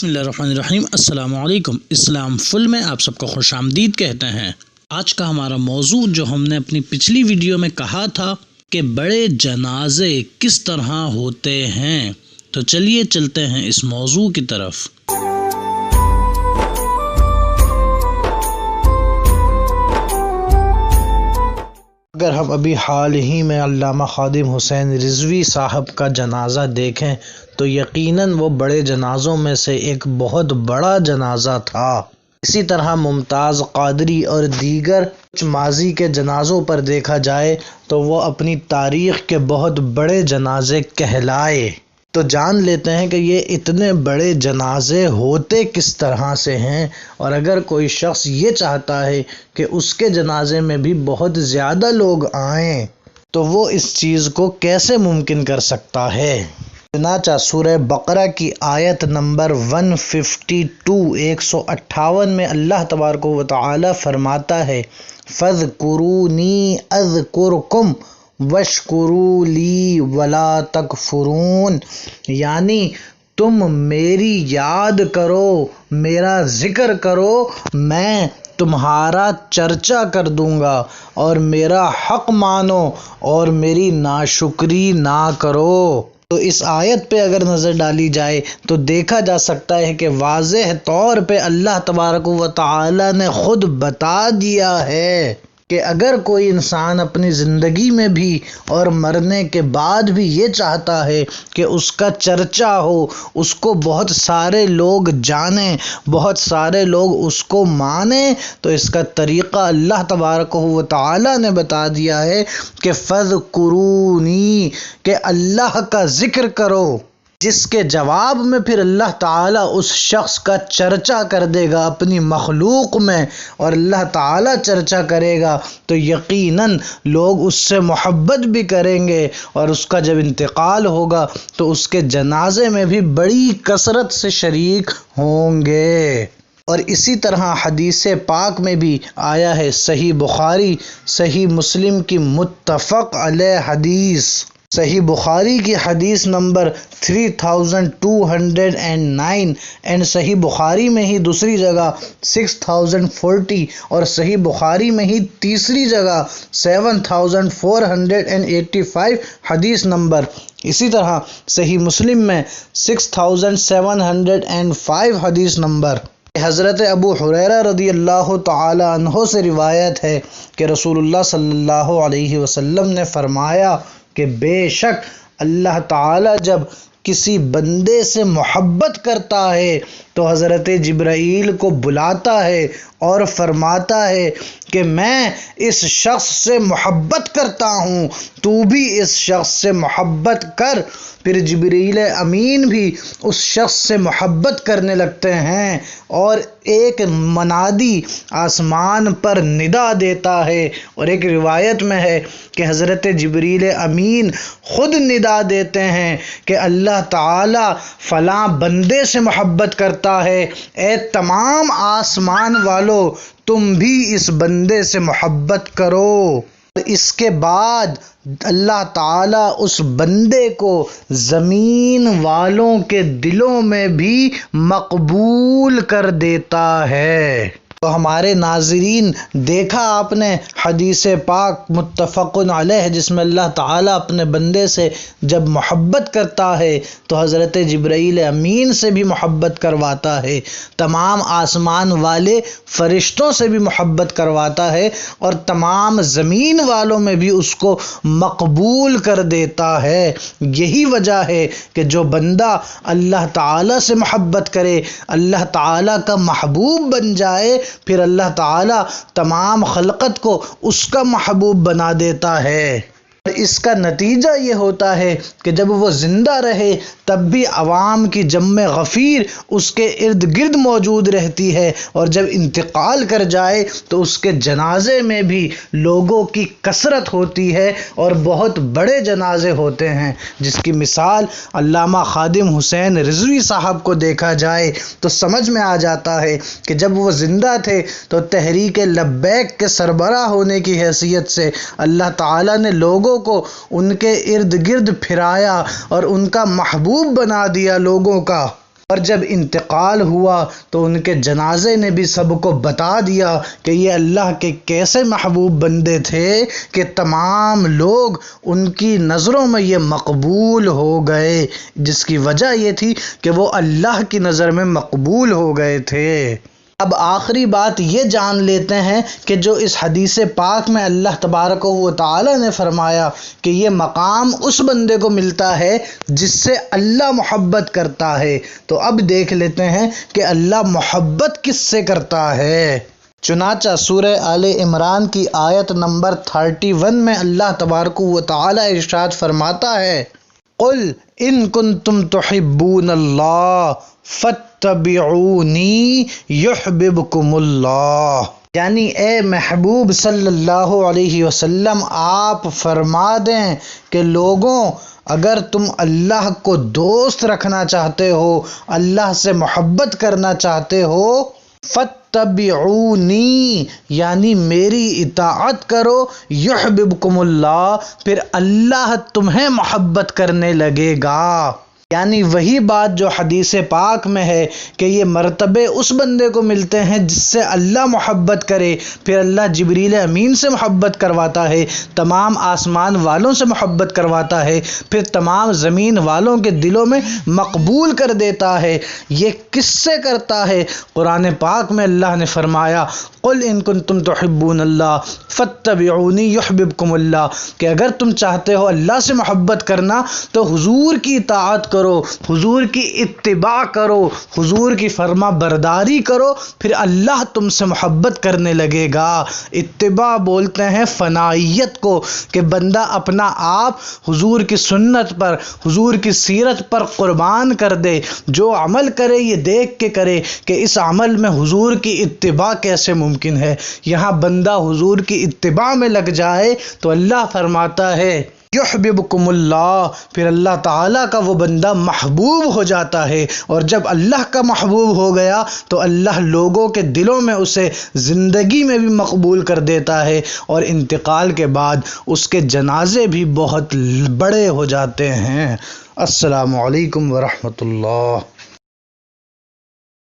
बिस्मिल्लाहिर्रहमानिर्रहीम। अस्सलाम वालेकुम। इस्लाम फुल में आप सबको खुश आमदीद कहते हैं। आज का हमारा मौजू जो हमने अपनी पिछली वीडियो में कहा था कि बड़े जनाजे किस तरह होते हैं, तो चलिए चलते हैं इस मौजू की तरफ। अगर हम अभी हाल ही में अल्लामा खादिम हुसैन रिजवी साहब का जनाज़ा देखें तो यकीनन वो बड़े जनाज़ों में से एक बहुत बड़ा जनाज़ा था। इसी तरह मुमताज़ कादरी और दीगर कुछ माजी के जनाज़ों पर देखा जाए तो वो अपनी तारीख़ के बहुत बड़े जनाज़े कहलाए। तो जान लेते हैं कि ये इतने बड़े जनाजे होते किस तरह से हैं, और अगर कोई शख्स ये चाहता है कि उसके जनाजे में भी बहुत ज़्यादा लोग आएं तो वो इस चीज़ को कैसे मुमकिन कर सकता है। चुनांचे सूरह बकरा की आयत नंबर 158 में अल्लाह तबारक व तआला फरमाता है, फ़ज़कुरूनी अज़कुरकुम वशकुरू ली वला तकफुरून, यानी तुम मेरी याद करो, मेरा ज़िक्र करो, मैं तुम्हारा चर्चा कर दूंगा, और मेरा हक़ मानो और मेरी नाशुक्री ना करो। तो इस आयत पे अगर नज़र डाली जाए तो देखा जा सकता है कि वाज़ेह तौर पे अल्लाह तबारक व तआला ने ख़ुद बता दिया है कि अगर कोई इंसान अपनी ज़िंदगी में भी और मरने के बाद भी ये चाहता है कि उसका चर्चा हो, उसको बहुत सारे लोग जानें, बहुत सारे लोग उसको मानें, तो इसका तरीक़ा अल्लाह तबारक व तआला ने बता दिया है कि फ़ज़कुरूनी, कि अल्लाह का ज़िक्र करो, जिसके जवाब में फिर अल्लाह ताला उस शख्स का चर्चा कर देगा अपनी मखलूक में, और अल्लाह ताला चर्चा करेगा तो यकीनन लोग उससे मोहब्बत भी करेंगे, और उसका जब इंतकाल होगा तो उसके जनाजे में भी बड़ी कसरत से शरीक होंगे। और इसी तरह हदीस पाक में भी आया है, सही बुखारी सही मुस्लिम की मुत्तफ़क़ अलैह हदीस, सही बुखारी की हदीस नंबर 3209 एंड सही बुखारी में ही दूसरी जगह 6040, और सही बुखारी में ही तीसरी जगह 7485 हदीस नंबर। इसी तरह सही मुस्लिम में 6705 हदीस नंबर। हज़रत अबू हुरैरा रदी अल्लाह तआला अन्हो से रिवायत है कि रसूलुल्लाह सल्लल्लाहु अलैहि वसल्लम ने फरमाया कि बेशक अल्लाह ताला जब किसी बंदे से मोहब्बत करता है तो हज़रत जिब्राईल को बुलाता है और फरमाता है कि मैं इस शख्स से मोहब्बत करता हूँ, तू भी इस शख्स से मोहब्बत कर। फिर जिब्रील अमीन भी उस शख्स से मोहब्बत करने लगते हैं, और एक मनादी आसमान पर निदा देता है, और एक रिवायत में है कि हज़रत जिब्रील अमीन ख़ुद निदा देते हैं कि अल्लाह ताला फ़लाँ बंदे से मोहब्बत करता है, ए तमाम आसमान वालों तुम भी इस बंदे से मोहब्बत करो। इसके बाद अल्लाह ताला उस बंदे को ज़मीन वालों के दिलों में भी मकबूल कर देता है। तो हमारे नाज़रीन, देखा आपने हदीस पाक मुत्तफ़क़ुन अलैह जिसमें अल्लाह ताला अपने बंदे से जब मोहब्बत करता है तो हज़रत जिब्राईल अमीन से भी मोहब्बत करवाता है, तमाम आसमान वाले फ़रिश्तों से भी मोहब्बत करवाता है, और तमाम ज़मीन वालों में भी उसको मकबूल कर देता है। यही वजह है कि जो बंदा अल्लाह ताला से मोहब्बत करे, अल्लाह ताला का महबूब बन जाए, फिर अल्लाह ताला तमाम खलकत को उसका महबूब बना देता है। इसका नतीजा ये होता है कि जब वो ज़िंदा रहे तब भी अवाम की जम्मे गफ़ीर उसके इर्द गिर्द मौजूद रहती है, और जब इंतकाल कर जाए तो उसके जनाजे में भी लोगों की कसरत होती है, और बहुत बड़े जनाजे होते हैं, जिसकी मिसाल अल्लामा खादिम हुसैन रिजवी साहब को देखा जाए तो समझ में आ जाता है कि जब वो ज़िंदा थे तो तहरीक लब्बैक के सरबराह होने की हैसियत से अल्लाह ताला ने लोगों को उनके इर्द गिर्द फिराया और उनका महबूब बना दिया लोगों का। اور جب انتقال ہوا تو ان کے جنازے نے بھی سب کو بتا دیا کہ یہ اللہ کے کیسے محبوب بندے تھے کہ تمام لوگ ان کی نظروں میں یہ مقبول ہو گئے، جس کی وجہ یہ تھی کہ وہ اللہ کی نظر میں مقبول ہو گئے تھے۔ اب آخری بات یہ جان لیتے ہیں کہ جو اس حدیث پاک میں اللہ تبارک و تعالی نے فرمایا کہ یہ مقام اس بندے کو ملتا ہے جس سے اللہ محبت کرتا ہے، تو اب دیکھ لیتے ہیں کہ اللہ محبت کس سے کرتا ہے۔ چنانچہ سورہ آل عمران کی آیت نمبر 31 میں اللہ تبارک و تعالی ارشاد فرماتا ہے، قل ان کنتم تحبون اللہ فاتبعونی یحببکم اللہ، یعنی اے محبوب صلی اللہ علیہ وسلم آپ فرما دیں کہ لوگوں اگر تم اللہ کو دوست رکھنا چاہتے ہو، اللہ سے محبت کرنا چاہتے ہو، فاتبعونی یعنی میری اطاعت کرو، یحببکم اللہ پھر اللہ تمہیں محبت کرنے لگے گا۔ یعنی وہی بات جو حدیث پاک میں ہے کہ یہ مرتبے اس بندے کو ملتے ہیں جس سے اللہ محبت کرے، پھر اللہ جبریل امین سے محبت کرواتا ہے، تمام آسمان والوں سے محبت کرواتا ہے، پھر تمام زمین والوں کے دلوں میں مقبول کر دیتا ہے۔ یہ کس سے کرتا ہے؟ قرآن پاک میں اللہ نے فرمایا، قل ان کنتم تحبون اللہ فاتبعونی یحببکم اللہ، کہ اگر تم چاہتے ہو اللہ سے محبت کرنا تو حضور کی اطاعت کرو، حضور کی اتباع کرو، حضور کی فرما برداری کرو، پھر اللہ تم سے محبت کرنے لگے گا۔ اتباع بولتے ہیں فنائیت کو، کہ بندہ اپنا آپ حضور کی سنت پر، حضور کی سیرت پر قربان کر دے، جو عمل کرے یہ دیکھ کے کرے کہ اس عمل میں حضور کی اتباع کیسے ممکن ہے۔ یہاں بندہ حضور کی اتباع میں لگ جائے تو اللہ فرماتا ہے یحببکم اللہ، پھر اللہ تعالیٰ کا وہ بندہ محبوب ہو جاتا ہے، اور جب اللہ کا محبوب ہو گیا تو اللہ لوگوں کے دلوں میں اسے زندگی میں بھی مقبول کر دیتا ہے، اور انتقال کے بعد اس کے جنازے بھی بہت بڑے ہو جاتے ہیں۔ السلام علیکم ورحمۃ اللہ۔